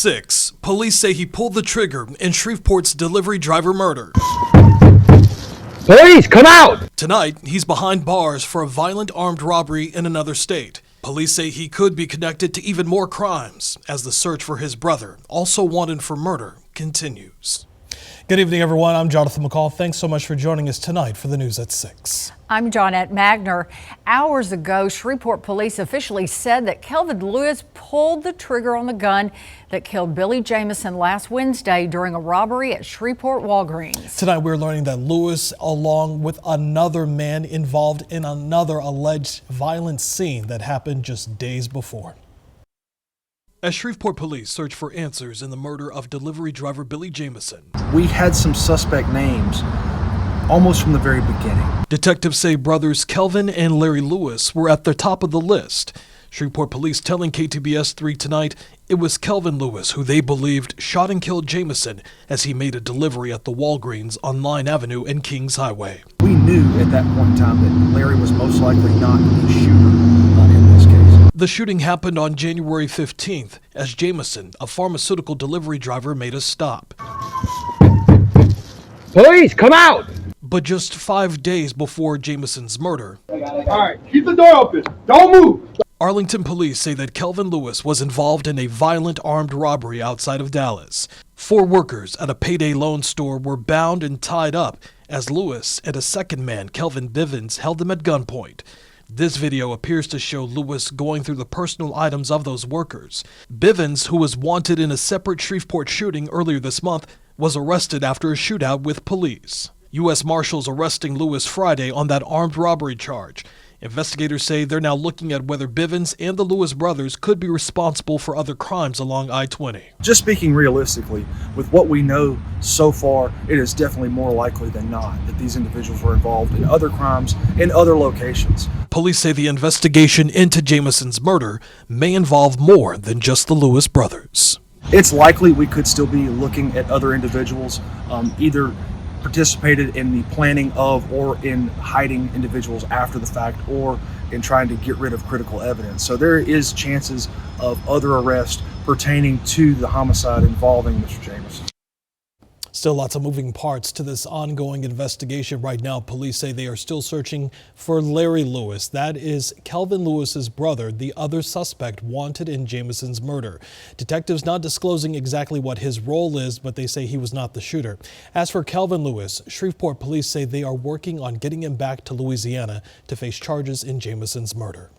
6. Police say he pulled the trigger in Shreveport's delivery driver murder. Police, come out! Tonight, he's behind bars for a violent armed robbery in another state. Police say he could be connected to even more crimes as the search for his brother, also wanted for murder, continues. Good evening, everyone. I'm Jonathan McCall. Thanks so much for joining us tonight for the news at 6. I'm Johnette Magner. Hours ago, Shreveport police officially said that Kelvin Lewis pulled the trigger on the gun that killed Billy Jamison last Wednesday during a robbery at Shreveport Walgreens. Tonight, we're learning that Lewis, along with another man involved in another alleged violent scene that happened just days before. As Shreveport police search for answers in the murder of delivery driver Billy Jamison, we had some suspect names almost from the very beginning. Detectives say brothers Kelvin and Larry Lewis were at the top of the list. Shreveport police telling KTBS 3 tonight it was Kelvin Lewis who they believed shot and killed Jamison as he made a delivery at the Walgreens on Line Avenue and Kings Highway. We knew at that point in time that Larry was most likely not the shooter in this case. The shooting happened on January 15th as Jamison, a pharmaceutical delivery driver, made a stop. Police, come out! But just 5 days before Jamison's murder, All right, keep the door open. Don't move. Arlington police say that Kelvin Lewis was involved in a violent armed robbery outside of Dallas. 4 workers at a payday loan store were bound and tied up as Lewis and a second man, Kelvin Bivens, held them at gunpoint. This video appears to show Lewis going through the personal items of those workers. Bivens, who was wanted in a separate Shreveport shooting earlier this month, was arrested after a shootout with police. U.S. Marshals arresting Lewis Friday on that armed robbery charge. Investigators say they're now looking at whether Bivens and the Lewis brothers could be responsible for other crimes along I-20. Just speaking realistically, with what we know so far, it is definitely more likely than not that these individuals were involved in other crimes in other locations. Police say the investigation into Jamison's murder may involve more than just the Lewis brothers. It's likely we could still be looking at other individuals, either participated in the planning of or in hiding individuals after the fact or in trying to get rid of critical evidence. So there is chances of other arrests pertaining to the homicide involving Mr. Jamison. Still lots of moving parts to this ongoing investigation. Right now, police say they are still searching for Larry Lewis. That is Kelvin Lewis's brother, the other suspect wanted in Jamison's murder. Detectives not disclosing exactly what his role is, but they say he was not the shooter. As for Kelvin Lewis, Shreveport police say they are working on getting him back to Louisiana to face charges in Jamison's murder.